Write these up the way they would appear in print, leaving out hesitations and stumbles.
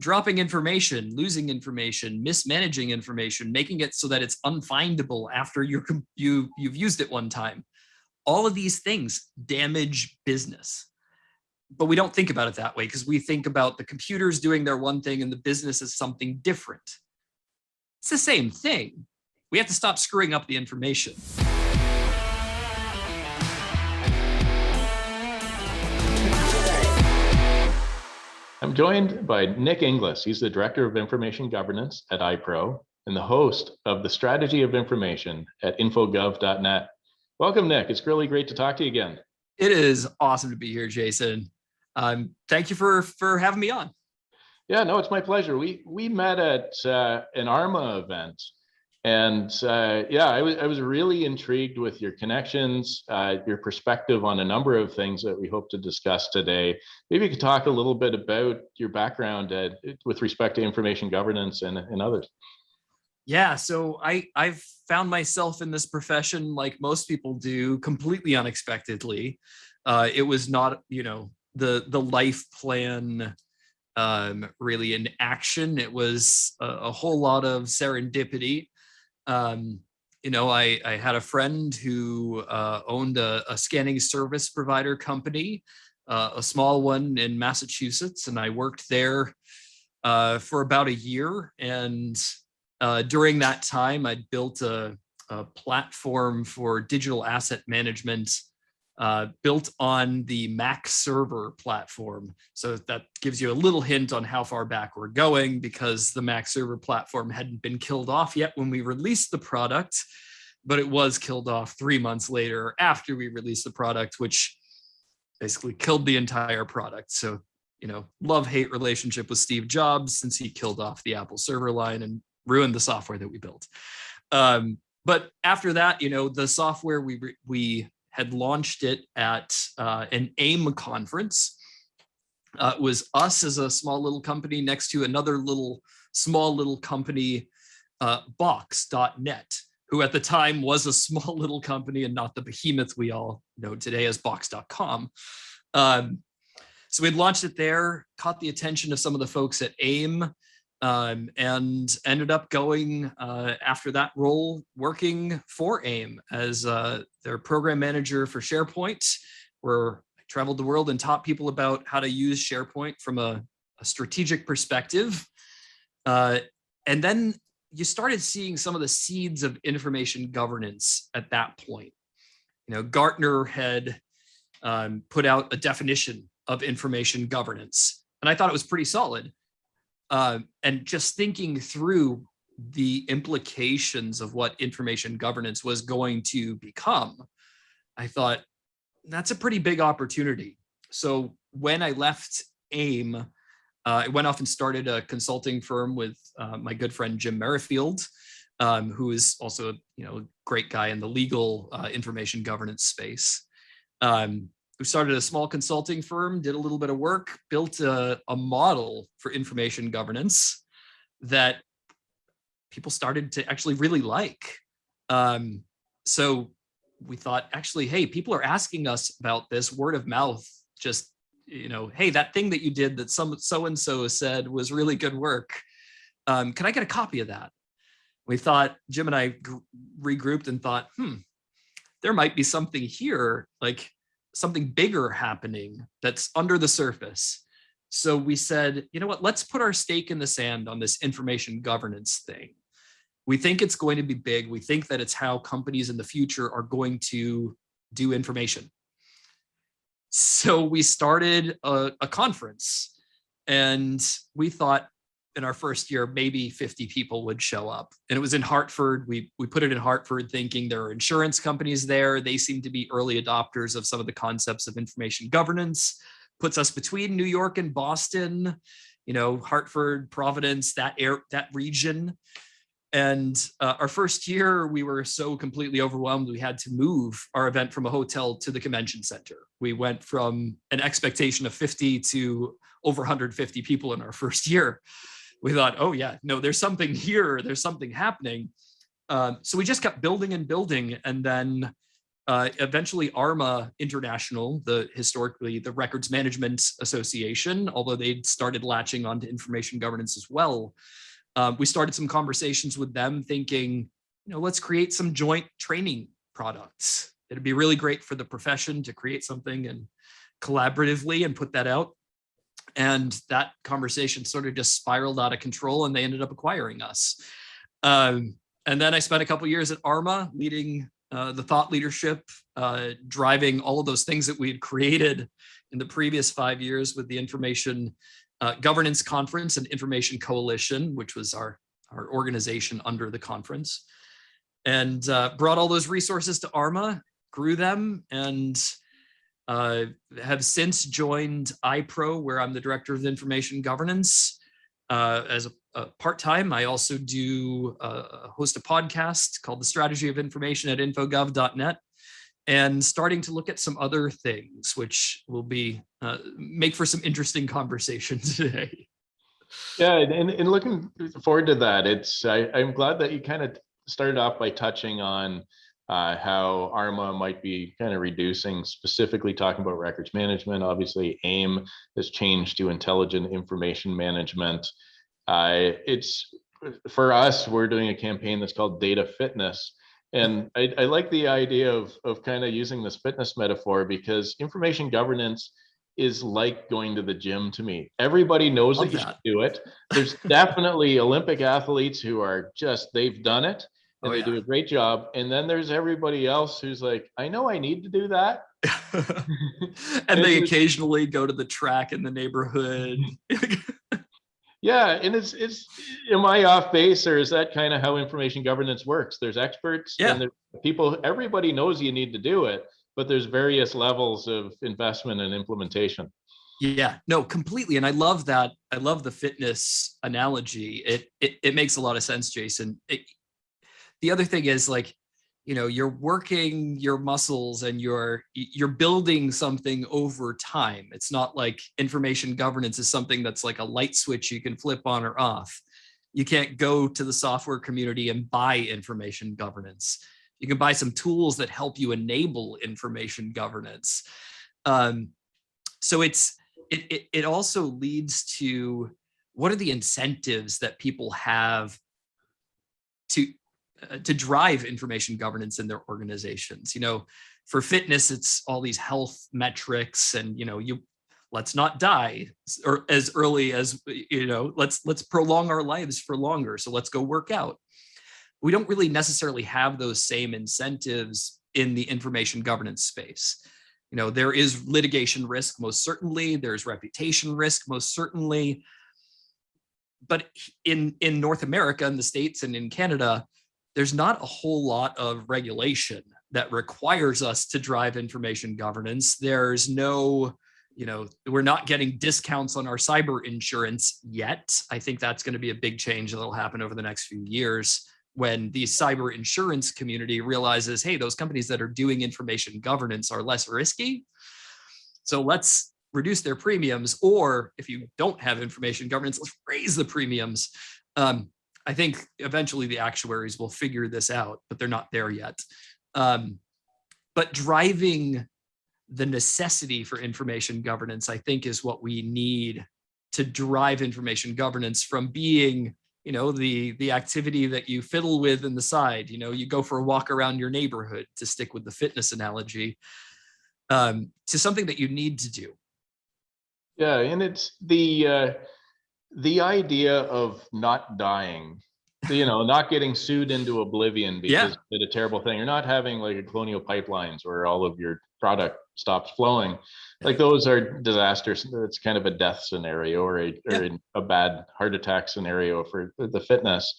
dropping information, losing information, mismanaging information, making it so that it's unfindable after you've used it one time. All of these things damage business. But we don't think about it that way because we think about the computers doing their one thing and the business is something different. It's the same thing. We have to stop screwing up the information. I'm joined by Nick Inglis. He's the Director of Information Governance at iPro and the host of the Strategy of Information at infogov.net. Welcome, Nick. It's really great to talk to you again. It is awesome to be here, Jason. Thank you for having me on. Yeah, no, it's my pleasure. We met at an ARMA event, and I was really intrigued with your connections, your perspective on a number of things that we hope to discuss today. Maybe you could talk a little bit about your background with respect to information governance and others. Yeah, so I've found myself in this profession, like most people do, completely unexpectedly. It was not, the life plan really in action. It was a whole lot of serendipity. I had a friend who owned a scanning service provider company, a small one in Massachusetts, and I worked there for about a year. And during that time, I built a platform for digital asset management built on the Mac server platform. So that gives you a little hint on how far back we're going, because the Mac server platform hadn't been killed off yet when we released the product, but it was killed off 3 months later after we released the product, which basically killed the entire product. So, love-hate relationship with Steve Jobs, since he killed off the Apple server line and ruined the software that we built. But after that, the software, we had launched it at an AIM conference. It was us as a small little company next to another small little company, Box.net, who at the time was a small little company and not the behemoth we all know today as Box.com. So we'd launched it there, caught the attention of some of the folks at AIM, and ended up going after that role working for AIM as their program manager for SharePoint, where I traveled the world and taught people about how to use SharePoint from a strategic perspective. And then you started seeing some of the seeds of information governance at that point. Gartner had put out a definition of information governance, and I thought it was pretty solid. And just thinking through the implications of what information governance was going to become, I thought that's a pretty big opportunity. So when I left AIM, I went off and started a consulting firm with my good friend Jim Merrifield, who is also a great guy in the legal information governance space. We started a small consulting firm, did a little bit of work, built a model for information governance that people started to actually really like. So we thought, actually, hey, people are asking us about this, word of mouth, just, hey, that thing that you did that so-and-so said was really good work. Can I get a copy of that? We thought, Jim and I regrouped and thought, there might be something here, like something bigger happening that's under the surface. So we said, you know what, let's put our stake in the sand on this information governance thing. We think it's going to be big. We think that it's how companies in the future are going to do information. So we started a conference, and we thought in our first year, maybe 50 people would show up. And it was in Hartford. We put it in Hartford thinking there are insurance companies there. They seem to be early adopters of some of the concepts of information governance. Puts us between New York and Boston, Hartford, Providence, that region. And our first year, we were so completely overwhelmed, we had to move our event from a hotel to the convention center. We went from an expectation of 50 to over 150 people in our first year. We thought, oh yeah, no, there's something here, there's something happening. So we just kept building and building. And then Eventually ARMA International, historically the Records Management Association, although they'd started latching onto information governance as well, we started some conversations with them thinking, let's create some joint training products. It'd be really great for the profession to create something and collaboratively and put that out. And that conversation sort of just spiraled out of control and they ended up acquiring us. And then I spent a couple of years at ARMA leading the thought leadership, driving all of those things that we had created in the previous 5 years with the Information Governance Conference and Information Coalition, which was our organization under the conference, and brought all those resources to ARMA, grew them, and have since joined iPro, where I'm the director of information governance as a part-time. I also do host a podcast called The Strategy of Information at infogov.net, and starting to look at some other things, which will be make for some interesting conversation today. Yeah, and looking forward to that. I'm glad that you kind of started off by touching on how ARMA might be kind of reducing, specifically talking about records management. Obviously, AIM has changed to intelligent information management. It's for us, we're doing a campaign that's called Data Fitness. And I like the idea of kind of using this fitness metaphor, because information governance is like going to the gym to me. Everybody knows that you should do it. There's definitely Olympic athletes who are they've done it and they do a great job. And then there's everybody else who's like, I know I need to do that. And they occasionally go to the track in the neighborhood. Yeah, and it's am I off base, or is that kind of how information governance works? There's experts and there's people, everybody knows you need to do it, but there's various levels of investment and implementation. Yeah, no, completely. And I love that. I love the fitness analogy. It makes a lot of sense, Jason. The other thing is, like, you're working your muscles and you're building something over time. It's not like information governance is something that's like a light switch you can flip on or off. You can't go to the software community and buy information governance. You can buy some tools that help you enable information governance. So it also leads to, what are the incentives that people have to drive information governance in their organizations? For fitness, it's all these health metrics, and let's not die or as early as, let's prolong our lives for longer, so let's go work out. We don't really necessarily have those same incentives in the information governance space. There is litigation risk, most certainly. There's reputation risk, most certainly. But in North America, in the States and in Canada, there's not a whole lot of regulation that requires us to drive information governance. There's no, we're not getting discounts on our cyber insurance yet. I think that's going to be a big change that'll happen over the next few years, when the cyber insurance community realizes, hey, those companies that are doing information governance are less risky, so let's reduce their premiums. Or if you don't have information governance, let's raise the premiums. I think eventually the actuaries will figure this out, but they're not there yet. But driving the necessity for information governance, I think, is what we need to drive information governance from being, the activity that you fiddle with in the side. You go for a walk around your neighborhood, to stick with the fitness analogy, to something that you need to do. Yeah, and it's the idea of not dying, not getting sued into oblivion because you did a terrible thing, or not having like a Colonial Pipelines where all of your product stops flowing. Like, those are disasters. It's kind of a death scenario, or a bad heart attack scenario for the fitness.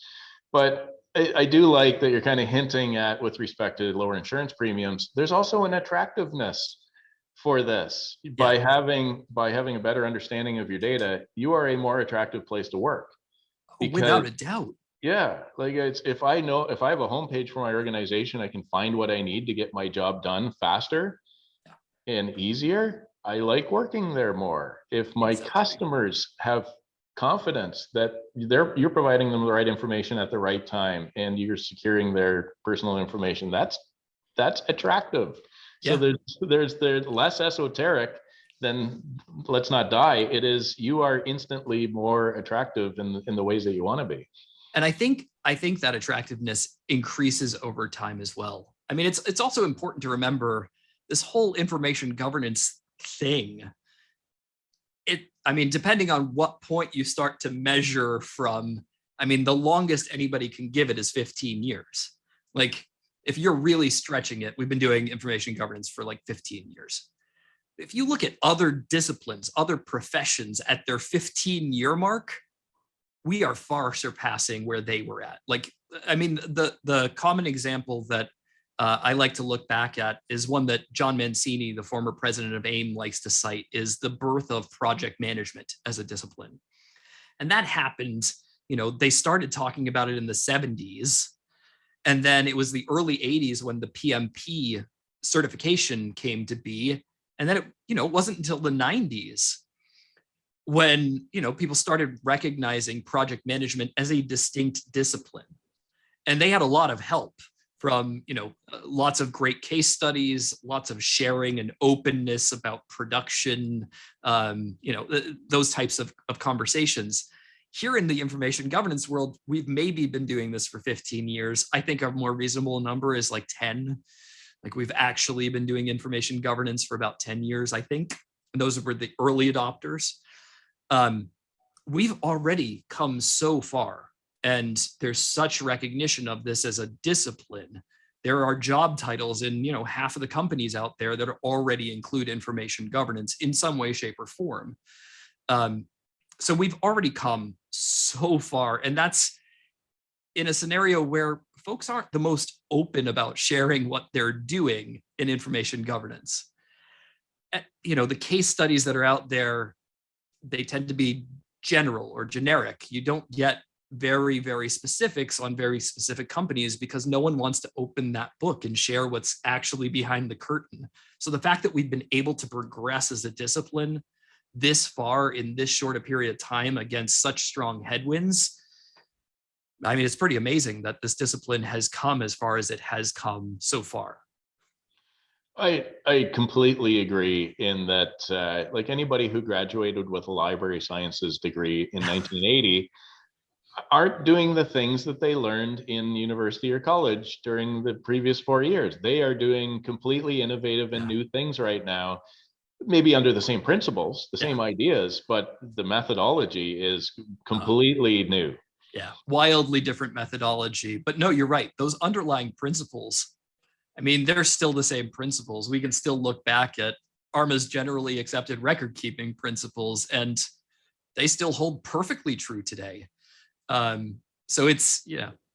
But I do like that you're kind of hinting at, with respect to lower insurance premiums, there's also an attractiveness for this. By having a better understanding of your data, you are a more attractive place to work. Without a doubt. Yeah, like, if I have a homepage for my organization, I can find what I need to get my job done faster and easier. I like working there more. If my customers have confidence that you're providing them the right information at the right time and you're securing their personal information, that's that's attractive. So Yeah. there's less esoteric than let's not die. It is, you are instantly more attractive in the ways that you want to be. And I think that attractiveness increases over time as well. I mean, it's also important to remember this whole information governance thing. I mean, depending on what point you start to measure from, I mean, the longest anybody can give it is 15 years. Like, if you're really stretching it, we've been doing information governance for like 15 years. If you look at other disciplines, other professions at their 15-year mark, we are far surpassing where they were at. Like, I mean, the common example that I like to look back at is one that John Mancini, the former president of AIM, likes to cite, is the birth of project management as a discipline. And that happened, they started talking about it in the 70s. And then it was the early 80s when the PMP certification came to be. And then it wasn't until the 90s when, people started recognizing project management as a distinct discipline. And they had a lot of help from, lots of great case studies, lots of sharing and openness about production, those types of conversations. Here in the information governance world, we've maybe been doing this for 15 years. I think a more reasonable number is like 10. Like, we've actually been doing information governance for about 10 years, I think. And those were the early adopters. We've already come so far, and there's such recognition of this as a discipline. There are job titles in, half of the companies out there that already include information governance in some way, shape, or form. So we've already come so far, and that's in a scenario where folks aren't the most open about sharing what they're doing in information governance. The case studies that are out there, they tend to be general or generic. You don't get very, very specifics on very specific companies because no one wants to open that book and share what's actually behind the curtain. So the fact that we've been able to progress as a discipline this far in this short a period of time against such strong headwinds, I mean, it's pretty amazing that this discipline has come as far as it has come so far. I completely agree in that, like anybody who graduated with a library sciences degree in 1980 aren't doing the things that they learned in university or college during the previous 4 years. They are doing completely innovative and new things right now, maybe under the same principles, the same ideas, but the methodology is completely new. Yeah, wildly different methodology. But no, you're right. Those underlying principles, I mean, they're still the same principles. We can still look back at ARMA's generally accepted record keeping principles, and they still hold perfectly true today. So it's,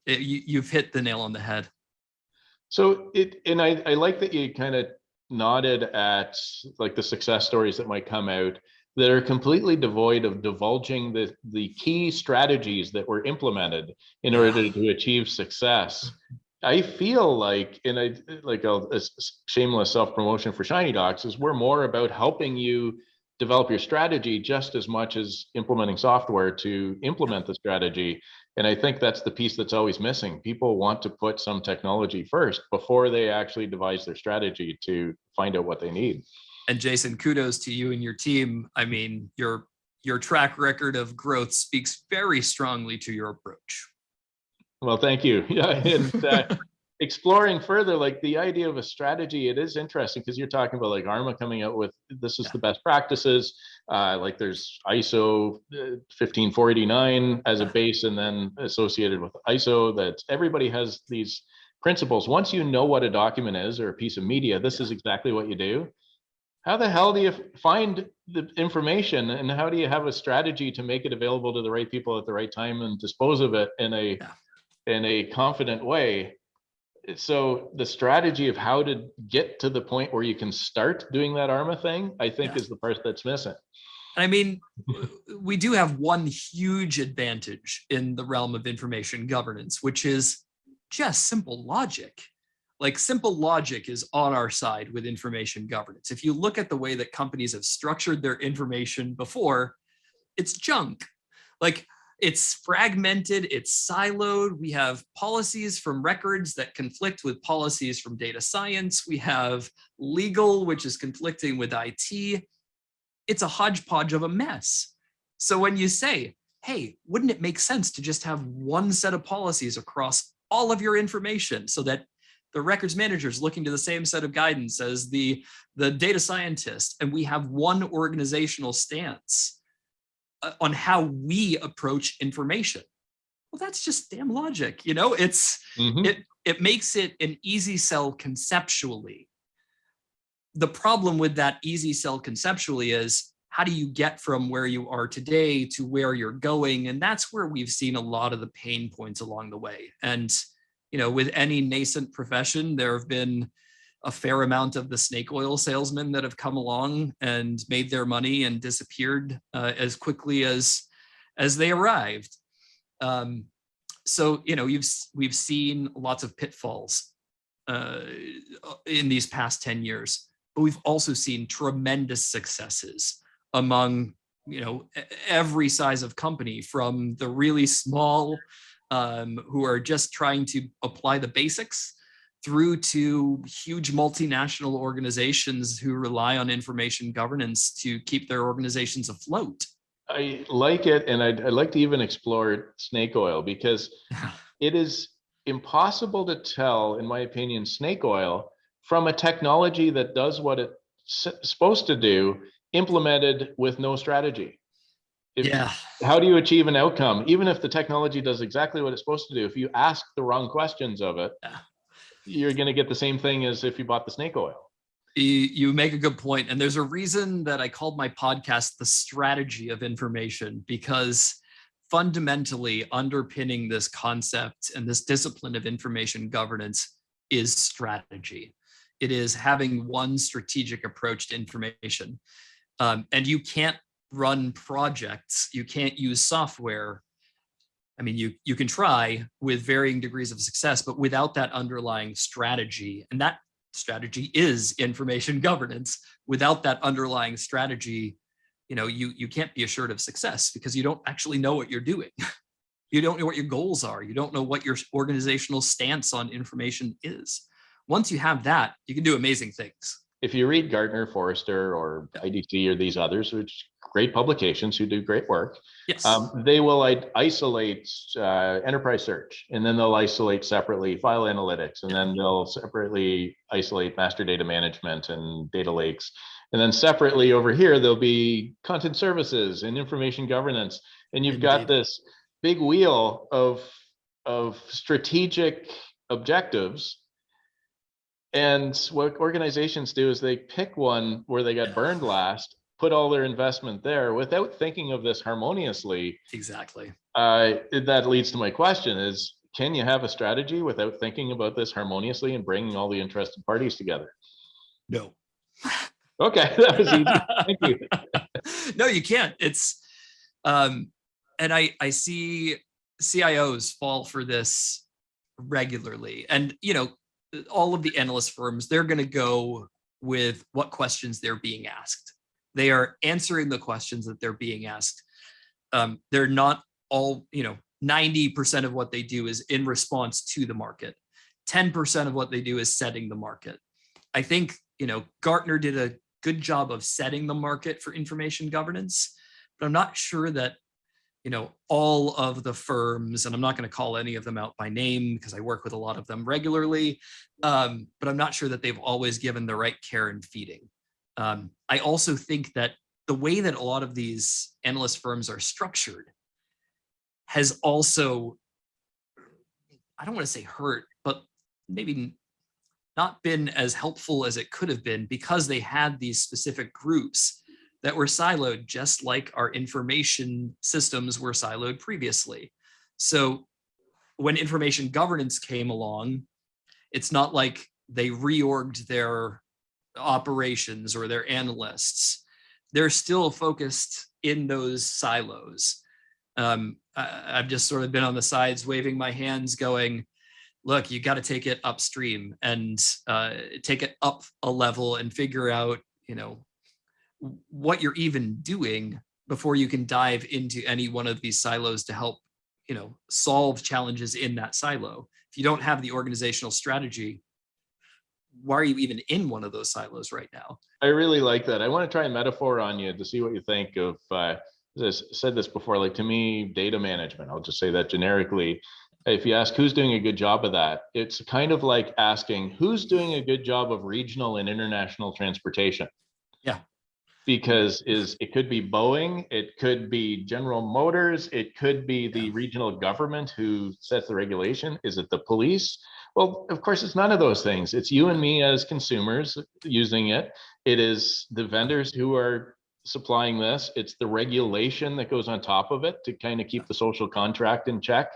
you've hit the nail on the head. So I like that you kind of nodded at like the success stories that might come out that are completely devoid of divulging the key strategies that were implemented in order to achieve success. I feel like, a shameless self-promotion for Shinydocs, is we're more about helping you develop your strategy just as much as implementing software to implement the strategy. And I think that's the piece that's always missing. People want to put some technology first before they actually devise their strategy to find out what they need. And Jason, kudos to you and your team. I mean, your track record of growth speaks very strongly to your approach. Well, thank you. Yeah, and exploring further, like the idea of a strategy, it is interesting because you're talking about like ARMA coming out with this is the best practices. Like there's ISO 15489 as a base, and then associated with ISO, that everybody has these principles. Once you know what a document is or a piece of media, this is exactly what you do. How the hell do you find the information, and how do you have a strategy to make it available to the right people at the right time and dispose of it in a confident way? So the strategy of how to get to the point where you can start doing that ARMA thing, I think is the part that's missing. I mean, we do have one huge advantage in the realm of information governance, which is just simple logic. Like, simple logic is on our side with information governance. If you look at the way that companies have structured their information before, it's junk. Like, It's fragmented, it's siloed. We have policies from records that conflict with policies from data science. We have legal, which is conflicting with IT. It's a hodgepodge of a mess. So when you say, hey, wouldn't it make sense to just have one set of policies across all of your information so that the records manager is looking to the same set of guidance as the data scientist, and we have one organizational stance on how we approach information? Well, that's just damn logic. It makes it an easy sell conceptually. The problem with that easy sell conceptually is, how do you get from where you are today to where you're going? And that's where we've seen a lot of the pain points along the way. And, with any nascent profession, there have been a fair amount of the snake oil salesmen that have come along and made their money and disappeared as quickly as they arrived. So, we've seen lots of pitfalls in these past 10 years, but we've also seen tremendous successes among, every size of company, from the really small who are just trying to apply the basics, through to huge multinational organizations who rely on information governance to keep their organizations afloat. I like it, and I'd like to even explore snake oil, because it is impossible to tell, in my opinion, snake oil from a technology that does what it's supposed to do, implemented with no strategy. How do you achieve an outcome, even if the technology does exactly what it's supposed to do? If you ask the wrong questions of it, you're going to get the same thing as if you bought the snake oil. You make a good point. And there's a reason that I called my podcast The Strategy of Information, because fundamentally underpinning this concept and this discipline of information governance is strategy. It is having one strategic approach to information. And you can't run projects, you can't use software. I mean, you can try with varying degrees of success, but without that underlying strategy, and that strategy is information governance, without that underlying strategy, you can't be assured of success, because you don't actually know what you're doing. You don't know what your goals are. You don't know what your organizational stance on information is. Once you have that, you can do amazing things. If you read Gartner, Forrester, or IDC, or these others, which great publications who do great work, yes, they will isolate enterprise search, and then they'll isolate separately file analytics, and then they'll separately isolate master data management and data lakes. And then separately over here, there'll be content services and information governance. And you've got this big wheel of strategic objectives. And what organizations do is they pick one where they got burned last, put all their investment there without thinking of this harmoniously. Exactly. That leads to my question is, can you have a strategy without thinking about this harmoniously and bringing all the interested parties together? No. Okay, that was easy. Thank you. No, you can't. It's, and I see CIOs fall for this regularly. And, all of the analyst firms, they're going to go with what questions they're being asked. They are answering the questions that they're being asked. They're not all, 90% of what they do is in response to the market. 10% of what they do is setting the market. I think, Gartner did a good job of setting the market for information governance, but I'm not sure that, all of the firms, and I'm not going to call any of them out by name because I work with a lot of them regularly, but I'm not sure that they've always given the right care and feeding. I also think that the way that a lot of these analyst firms are structured has also, I don't want to say hurt, but maybe not been as helpful as it could have been, because they had these specific groups that were siloed, just like our information systems were siloed previously. So when information governance came along, it's not like they reorged their operations or their analysts. They're still focused in those silos. I've just sort of been on the sides waving my hands going, look, you got to take it upstream and take it up a level and figure out, what you're even doing before you can dive into any one of these silos to help, solve challenges in that silo. If you don't have the organizational strategy, why are you even in one of those silos right now? I really like that. I want to try a metaphor on you to see what you think of, said this before, like to me, data management. I'll just say that generically. If you ask who's doing a good job of that, it's kind of like asking who's doing a good job of regional and international transportation. Yeah. Because it could be Boeing, it could be General Motors, it could be the regional government who sets the regulation. Is it the police? Well, of course, it's none of those things. It's you and me as consumers using it. It is the vendors who are supplying this. It's the regulation that goes on top of it to kind of keep the social contract in check.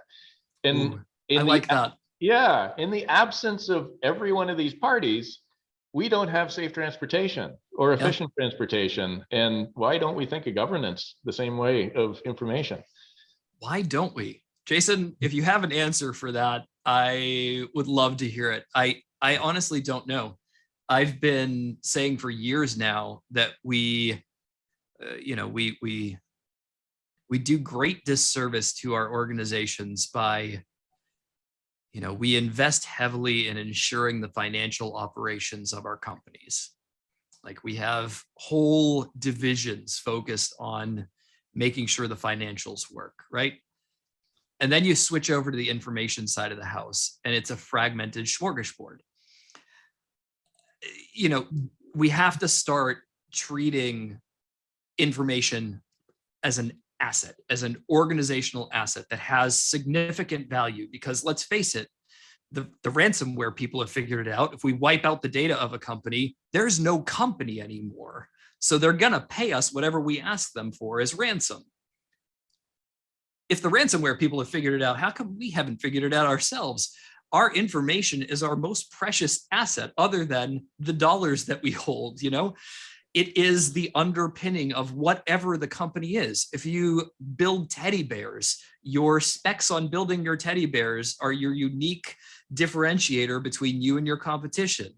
And I like that. Yeah, in the absence of every one of these parties, we don't have safe transportation or efficient transportation. And why don't we think of governance the same way of information? Why don't we? Jason, if you have an answer for that, I would love to hear it. I honestly don't know. I've been saying for years now that we do great disservice to our organizations by, we invest heavily in ensuring the financial operations of our companies. Like we have whole divisions focused on making sure the financials work, right? And then you switch over to the information side of the house and it's a fragmented smorgasbord. We have to start treating information as an asset, as an organizational asset that has significant value, because let's face it, the ransomware people have figured it out. If we wipe out the data of a company, there's no company anymore. So they're going to pay us whatever we ask them for as ransom. If the ransomware people have figured it out, how come we haven't figured it out ourselves? Our information is our most precious asset other than the dollars that we hold, It is the underpinning of whatever the company is. If you build teddy bears, your specs on building your teddy bears are your unique differentiator between you and your competition.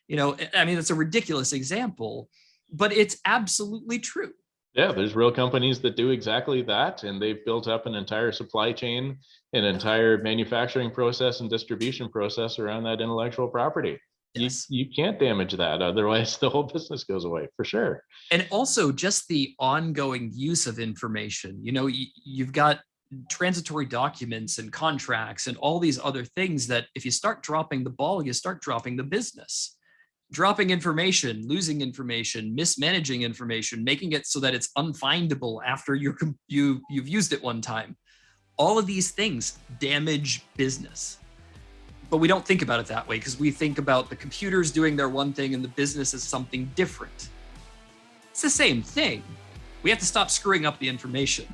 It's a ridiculous example, but it's absolutely true. Yeah, there's real companies that do exactly that. And they've built up an entire supply chain, an entire manufacturing process and distribution process around that intellectual property. Yes. You can't damage that, otherwise the whole business goes away for sure. And also just the ongoing use of information. You've got transitory documents and contracts and all these other things that if you start dropping the ball, you start dropping the business. Dropping information, losing information, mismanaging information, making it so that it's unfindable after you've used it one time. All of these things damage business. But we don't think about it that way because we think about the computers doing their one thing and the business is something different. It's the same thing. We have to stop screwing up the information.